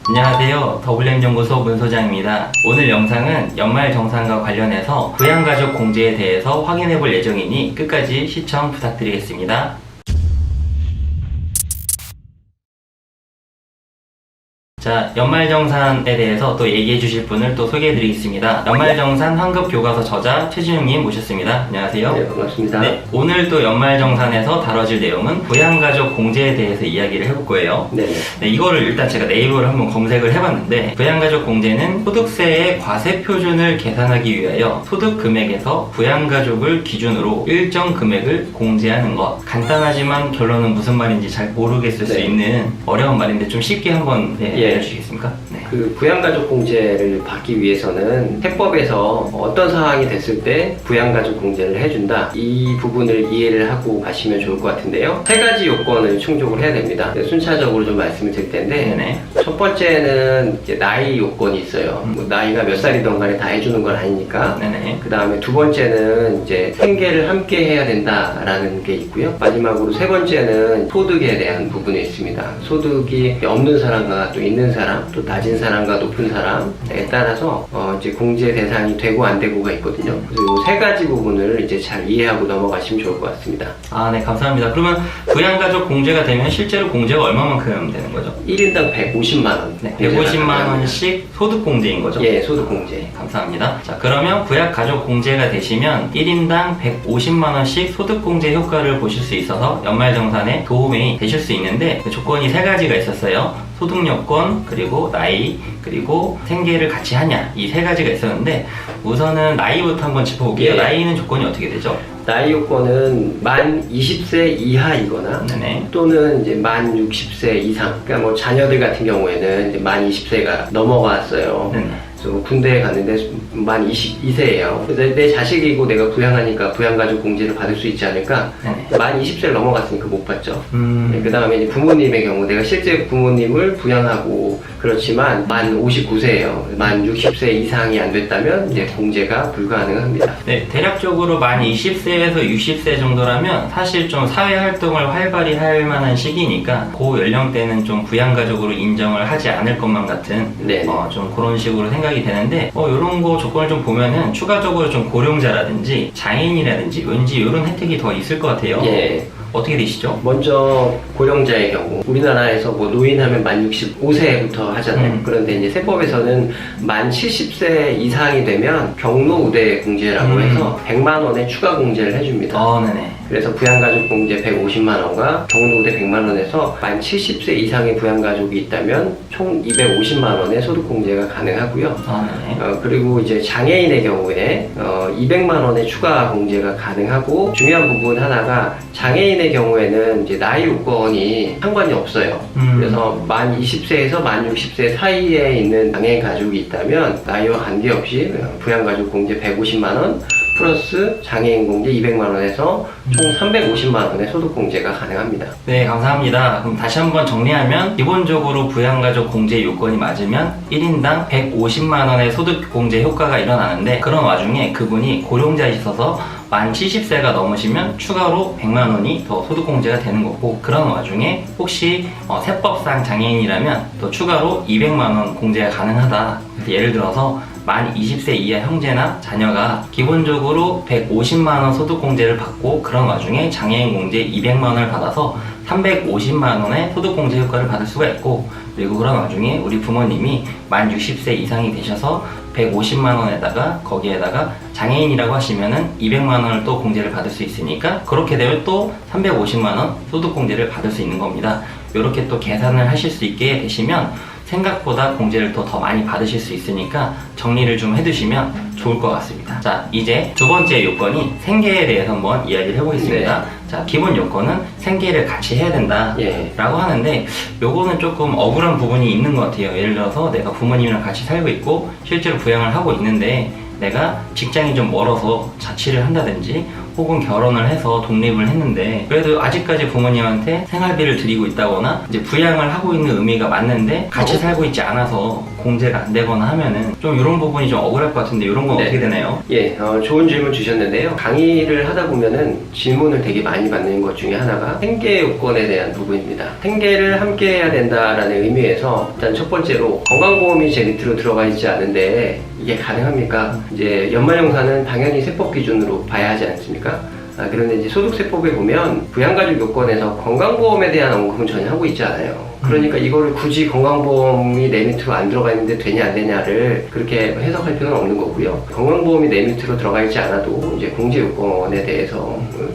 안녕하세요. 더블엠연구소 문소장입니다. 오늘 영상은 연말정산과 관련해서 부양가족 공제에 대해서 확인해 볼 예정이니 끝까지 시청 부탁드리겠습니다. 자, 연말정산에 대해서 또 얘기해 주실 분을 또 소개해 드리겠습니다. 연말정산 환급교과서 저자 최진용님 모셨습니다. 안녕하세요. 네, 반갑습니다. 네, 오늘 또 연말정산에서 다뤄질 내용은 부양가족 공제에 대해서 이야기를 해볼 거예요. 네. 네, 이거를 일단 제가 네이버를 한번 검색을 해봤는데, 부양가족 공제는 소득세의 과세 표준을 계산하기 위하여 소득 금액에서 부양가족을 기준으로 일정 금액을 공제하는 것. 간단하지만 결론은 무슨 말인지 잘 모르겠을 수 네. 있는 어려운 말인데 좀 쉽게 한번 예. 알려주시겠습니까? 네. 그 부양가족 공제를 받기 위해서는 세법에서 어떤 상황이 됐을 때 부양가족 공제를 해준다, 이 부분을 이해를 하고 가시면 좋을 것 같은데요. 세 가지 요건을 충족을 해야 됩니다. 순차적으로 좀 말씀을 드릴 텐데, 네네. 첫 번째는 이제 나이 요건이 있어요. 뭐 나이가 몇 살이든 간에 다 해주는 건 아니니까. 네네. 그 다음에 두 번째는 이제 생계를 함께 해야 된다라는 게 있고요. 마지막으로 세 번째는 소득에 대한 부분이 있습니다. 소득이 없는 사람과 또 있는 사람, 또 낮은 사람과 높은 사람에 따라서 이제 공제 대상이 되고 안 되고가 있거든요. 그래서 이 세 가지 부분을 이제 잘 이해하고 넘어가시면 좋을 것 같습니다. 아, 네, 감사합니다. 그러면 부양가족 공제가 되면 실제로 공제가 얼마만큼 되는 거죠? 1인당 150만 원. 네, 150만 원씩 소득 공제인 거죠? 예, 소득 공제. 감사합니다. 자, 그러면 부양가족 공제가 되시면 1인당 150만 원씩 소득 공제 효과를 보실 수 있어서 연말정산에 도움이 되실 수 있는데, 그 조건이 세 가지가 있었어요. 소득 요건, 그리고 나이, 그리고 생계를 같이 하냐, 이 세 가지가 있었는데, 우선은 나이부터 한번 짚어볼게요. 예. 나이는 조건이 어떻게 되죠? 나이 요건은 만 20세 이하이거나 네네. 또는 이제 만 60세 이상, 그러니까 뭐 자녀들 같은 경우에는 이제 만 20세가 넘어갔어요. 네네. 그래서 군대에 갔는데 만 22세예요. 그래서 내 자식이고 내가 부양하니까 부양가족 공제를 받을 수 있지 않을까? 네네. 만 20세를 넘어갔으니까 못 받죠. 그 음, 다음에 이제 부모님의 경우, 내가 실제 부모님을 부양하고 그렇지만 만 59세예요. 만 60세 이상이 안 됐다면 이제 공제가 불가능합니다. 네, 대략적으로 만 20세에서 60세 정도라면 사실 좀 사회활동을 활발히 할 만한 시기니까 그 연령대는 좀 부양가족으로 인정을 하지 않을 것만 같은 네. 좀 그런 식으로 생각이 되는데, 이런 거 조건을 좀 보면은 추가적으로 좀 고령자라든지 장애인이라든지 왠지 이런 혜택이 더 있을 것 같아요. 예. 어떻게 되시죠? 먼저 고령자의 경우, 우리나라에서 뭐 노인하면 만 65세부터 하잖아요. 그런데 이제 세법에서는 만 70세 이상이 되면 경로우대 공제라고 해서 100만 원의 추가 공제를 해줍니다. 네네. 그래서 부양가족 공제 150만 원과 경로우대 100만 원에서 만 70세 이상의 부양가족이 있다면 총 250만 원의 소득 공제가 가능하고요. 네네. 그리고 이제 장애인의 경우에 200만 원의 추가 공제가 가능하고, 중요한 부분 하나가 장애인의 경우에는 이제 나이 요건이 상관이 없어요. 그래서 만 20세에서 만 60세 사이에 있는 장애인 가족이 있다면 나이와 관계없이 부양가족 공제 150만 원 플러스 장애인 공제 200만 원에서 총 350만 원의 소득 공제가 가능합니다. 네, 감사합니다. 그럼 다시 한번 정리하면, 기본적으로 부양가족 공제 요건이 맞으면 1인당 150만 원의 소득 공제 효과가 일어나는데, 그런 와중에 그분이 고령자이셔서 만 70세가 넘으시면 추가로 100만 원이 더 소득 공제가 되는 거고, 그런 와중에 혹시 세법상 장애인이라면 또 추가로 200만 원 공제가 가능하다. 예를 들어서 만 20세 이하 형제나 자녀가 기본적으로 150만 원 소득 공제를 받고, 그런 와중에 장애인 공제 200만 원을 받아서 350만 원의 소득 공제 효과를 받을 수가 있고, 그리고 그런 와중에 우리 부모님이 만 60세 이상이 되셔서 150만 원에다가 거기에다가 장애인이라고 하시면은 200만 원을 또 공제를 받을 수 있으니까, 그렇게 되면 또 350만 원 소득 공제를 받을 수 있는 겁니다. 이렇게 또 계산을 하실 수 있게 되시면 생각보다 공제를 또 더 많이 받으실 수 있으니까 정리를 좀 해두시면 좋을 것 같습니다. 자, 이제 두 번째 요건이 생계에 대해서 한번 이야기를 해보겠습니다. 자, 기본 요건은 생계를 같이 해야 된다 라고 하는데, 요거는 조금 억울한 부분이 있는 것 같아요. 예를 들어서 내가 부모님이랑 같이 살고 있고 실제로 부양을 하고 있는데, 내가 직장이 좀 멀어서 자취를 한다든지 혹은 결혼을 해서 독립을 했는데 그래도 아직까지 부모님한테 생활비를 드리고 있다거나 이제 부양을 하고 있는 의미가 맞는데 같이 살고 있지 않아서 공제가 안 되거나 하면은 좀 이런 부분이 좀 억울할 것 같은데 이런 건 네. 어떻게 되나요? 예, 좋은 질문 주셨는데요. 강의를 하다 보면은 질문을 되게 많이 받는 것 중에 하나가 생계 요건에 대한 부분입니다. 생계를 함께 해야 된다라는 의미에서 일단 첫 번째로 건강보험이 제 밑으로 들어가 있지 않은데 이게 가능합니까? 이제 연말정산은 당연히 세법 기준으로 봐야 하지 않습니까? 그런데 이제 소득세법에 보면 부양가족 요건에서 건강보험에 대한 언급은 전혀 하고 있지 않아요. 그러니까 이거를 굳이 건강보험이 내 밑으로 안 들어가 있는데 되냐 안 되냐를 그렇게 해석할 필요는 없는 거고요. 건강보험이 내 밑으로 들어가 있지 않아도 이제 공제 요건에 대해서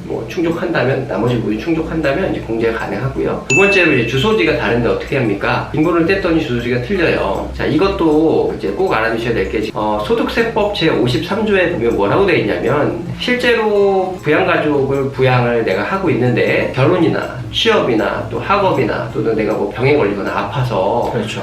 뭐 충족한다면 나머지 부분이 충족한다면 이제 공제가 가능하고요. 두 번째로 이제 주소지가 다른데 어떻게 합니까? 빈번을 뗐더니 주소지가 틀려요. 자, 이것도 이제 꼭 알아두셔야 될 게 소득세법 제 53조에 보면 뭐라고 되어 있냐면 실제로 부양가족을 부양을 내가 하고 있는데 결혼이나 취업이나 또 학업이나 또는 내가 뭐 병에 걸리거나 아파서 그렇죠.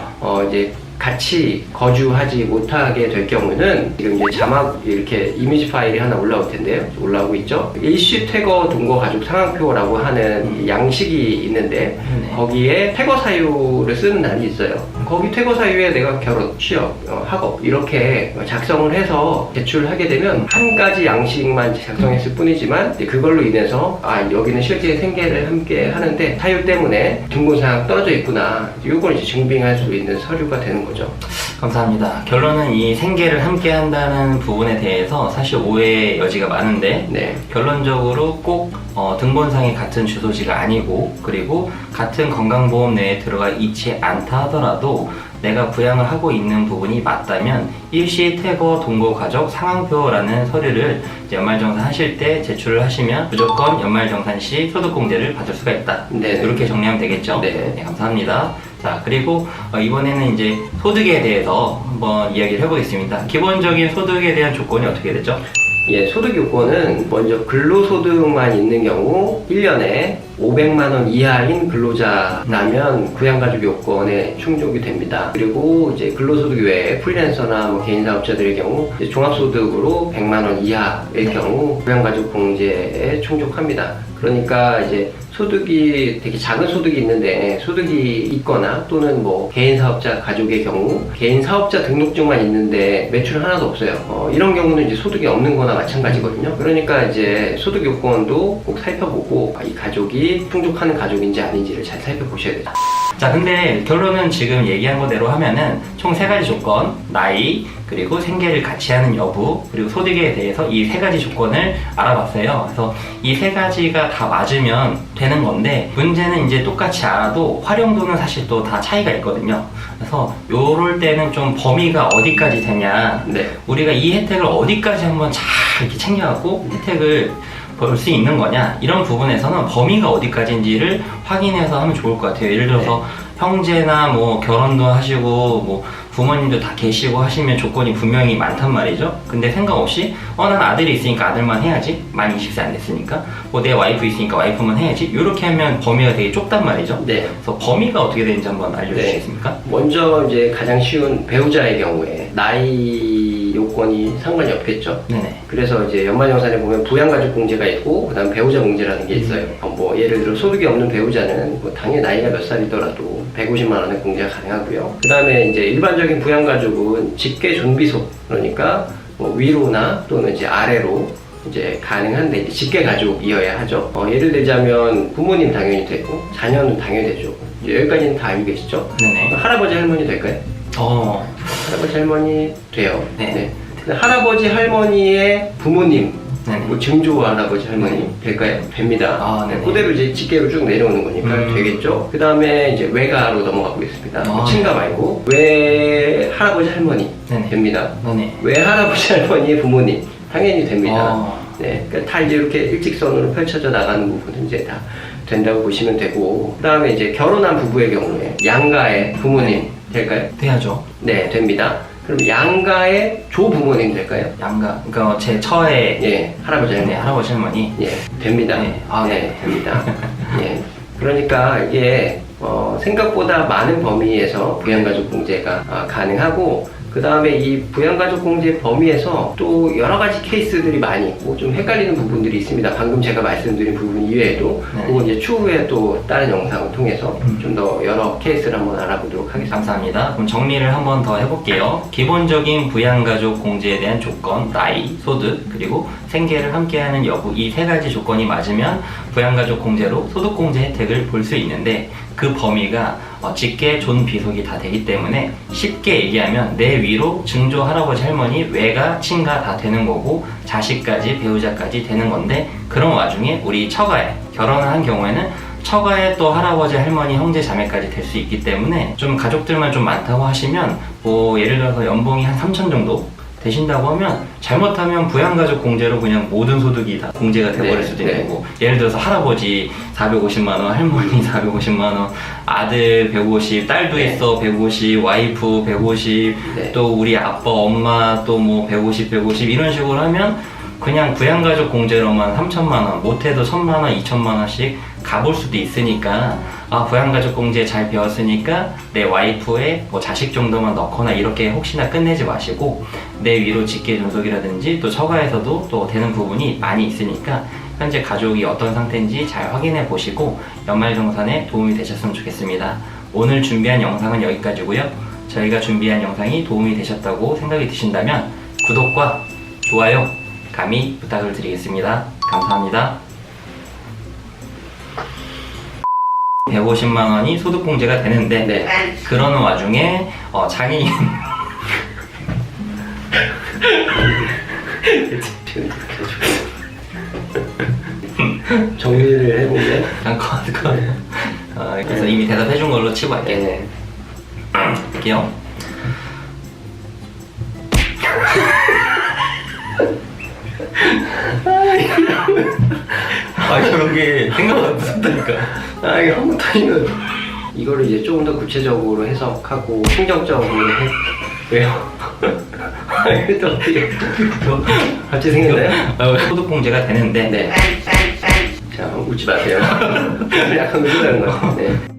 이제 같이 거주하지 못하게 될 경우는 지금 이제 자막 이렇게 이미지 파일이 하나 올라올 텐데요. 올라오고 있죠. 일시 퇴거 동거 가족 상황표라고 하는 양식이 있는데 거기에 퇴거 사유를 쓰는 난이 있어요. 거기 퇴거 사유에 내가 결혼, 취업, 학업 이렇게 작성을 해서 제출하게 되면 한 가지 양식만 작성했을 뿐이지만 이제 그걸로 인해서 여기는 실제 생계를 함께 하는데 사유 때문에 등본상 떨어져 있구나. 이걸 이제 증빙할 수 있는 서류가 되는 거죠. 감사합니다. 결론은 이 생계를 함께 한다는 부분에 대해서 사실 오해의 여지가 많은데 네. 결론적으로 꼭 등본상이 같은 주소지가 아니고 그리고 같은 건강보험 내에 들어가 있지 않다 하더라도 내가 부양을 하고 있는 부분이 맞다면 일시 퇴거 동거 가족 상황표라는 서류를 연말정산 하실 때 제출을 하시면 무조건 연말정산 시 소득공제를 받을 수가 있다. 네. 이렇게 정리하면 되겠죠? 네. 네, 감사합니다. 자, 그리고 이번에는 이제 소득에 대해서 한번 이야기를 해보겠습니다. 기본적인 소득에 대한 조건이 어떻게 되죠? 예, 소득 요건은 먼저 근로소득만 있는 경우 1년에 500만 원 이하인 근로자라면 부양가족 요건에 충족이 됩니다. 그리고 이제 근로소득 외에 프리랜서나 뭐 개인사업자들의 경우 이제 종합소득으로 100만 원 이하일 경우 부양가족 공제에 충족합니다. 그러니까 이제 소득이 되게 작은 소득이 있는데 소득이 있거나 또는 뭐 개인 사업자 가족의 경우 개인 사업자 등록증만 있는데 매출 하나도 없어요. 이런 경우는 이제 소득이 없는 거나 마찬가지거든요. 그러니까 이제 소득 요건도 꼭 살펴보고 이 가족이 충족하는 가족인지 아닌지를 잘 살펴보셔야 돼요. 자, 근데 결론은 지금 얘기한 거대로 하면은 총 3가지 조건, 나이, 그리고 생계를 같이 하는 여부, 그리고 소득에 대해서 이 3가지 조건을 알아봤어요. 그래서 이 3가지가 다 맞으면 되는 건데 문제는 이제 똑같이 알아도 활용도는 사실 또 다 차이가 있거든요. 그래서 요럴 때는 좀 범위가 어디까지 되냐, 네. 우리가 이 혜택을 어디까지 한번 잘 이렇게 챙겨갖고 혜택을 볼 수 있는 거냐, 이런 부분에서는 범위가 어디까지인지를 확인해서 하면 좋을 것 같아요. 예를 들어서 형제나 뭐 결혼도 하시고 뭐 부모님도 다 계시고 하시면 조건이 분명히 많단 말이죠. 근데 생각 없이 난 아들이 있으니까 아들만 해야지, 만 20세 안 됐으니까 뭐 내 와이프 있으니까 와이프만 해야지, 이렇게 하면 범위가 되게 좁단 말이죠. 네. 그래서 범위가 어떻게 되는지 한번 알려주시겠습니까? 먼저 이제 가장 쉬운 배우자의 경우에 나이 요건이 상관이 없겠죠. 네네. 그래서 이제 연말정산에 보면 부양가족 공제가 있고 그다음 배우자 공제라는 게 있어요. 뭐 예를 들어 소득이 없는 배우자는 뭐 당연히 나이가 몇 살이더라도 150만 원의 공제가 가능하고요. 그다음에 이제 일반적인 부양가족은 직계 존비속, 그러니까 뭐 위로나 또는 이제 아래로 이제 가능한데 이제 직계 가족이어야 하죠. 예를 들자면 부모님 당연히 되고 자녀는 당연히 되죠. 이제 여기까지는 다 알고 계시죠? 네네. 할아버지 할머니 될까요? 할아버지 할머니 돼요. 네. 근데 할아버지 할머니의 부모님, 네네. 뭐 증조 할아버지 할머니 될까요? 됩니다. 네네. 그대로 이제 직계로 쭉 내려오는 거니까 되겠죠. 그 다음에 이제 외가로 넘어가 보겠습니다. 친가 말고 외 할아버지 할머니 네네. 됩니다. 네네. 외 할아버지 할머니의 부모님 당연히 됩니다. 네, 그러니까 다 이제 이렇게 일직선으로 펼쳐져 나가는 부분은 이제 다 된다고 보시면 되고, 그 다음에 이제 결혼한 부부의 경우에 양가의 부모님 될까요? 돼야죠. 네, 됩니다. 그럼 양가의 조부모님 될까요? 양가, 그러니까 제 처의 예, 할아버지 할머니. 네, 할아버지 할머니. 예, 됩니다. 네. 네, 됩니다. 예, 그러니까 이게 생각보다 많은 범위에서 부양가족 공제가 가능하고, 그 다음에 이 부양가족공제 범위에서 또 여러 가지 케이스들이 많이 있고 좀 헷갈리는 부분들이 있습니다. 방금 제가 말씀드린 부분 이외에도 네. 그건 이제 추후에 또 다른 영상을 통해서 좀 더 여러 케이스를 한번 알아보도록 하겠습니다. 감사합니다. 그럼 정리를 한번 더 해볼게요. 기본적인 부양가족 공제에 대한 조건, 나이, 소득, 그리고 생계를 함께하는 여부, 이 세 가지 조건이 맞으면 부양가족 공제로 소득공제 혜택을 볼 수 있는데 그 범위가 직계, 존, 비속이 다 되기 때문에 쉽게 얘기하면 내 위로 증조, 할아버지, 할머니, 외가, 친가 다 되는 거고 자식까지, 배우자까지 되는 건데 그런 와중에 우리 처가에 결혼을 한 경우에는 처가에 또 할아버지, 할머니, 형제, 자매까지 될 수 있기 때문에 좀 가족들만 좀 많다고 하시면 뭐 예를 들어서 연봉이 한 3천 정도 되신다고 하면 잘못하면 부양가족 공제로 그냥 모든 소득이 다 공제가 돼버릴 수도 있는 거고 예를 들어서 할아버지 450만원, 할머니 450만원, 아들 150, 딸도 있어 150, 와이프 150, 또 우리 아빠, 엄마 또 뭐 150, 150 이런 식으로 하면 그냥 부양가족 공제로만 3천만원, 못해도 1,000만원, 2,000만원씩 가볼 수도 있으니까 부양가족 공제 잘 배웠으니까 내 와이프의 뭐 자식 정도만 넣거나 이렇게 혹시나 끝내지 마시고 내 위로 직계 존속이라든지 또 처가에서도 또 되는 부분이 많이 있으니까 현재 가족이 어떤 상태인지 잘 확인해 보시고 연말정산에 도움이 되셨으면 좋겠습니다. 오늘 준비한 영상은 여기까지고요. 저희가 준비한 영상이 도움이 되셨다고 생각이 드신다면 구독과 좋아요 감히 부탁을 드리겠습니다. 감사합니다. 150만원이 소득공제가 되는데 그러는 와중에 장애인 정리를 해보면 잠깐 그래서 이미 대답해준 걸로 치고 할게요. 할게요. 이런 게 생각보다 무섭다니까. 이게 한 번 터지면 이거를 이제 조금 더 구체적으로 해석하고 행정적으로 왜요? 또 어떻게 갑자기 생겼나요? 소득공제가 되는데 자, 웃지 마세요. 약간 웃으라는 거죠.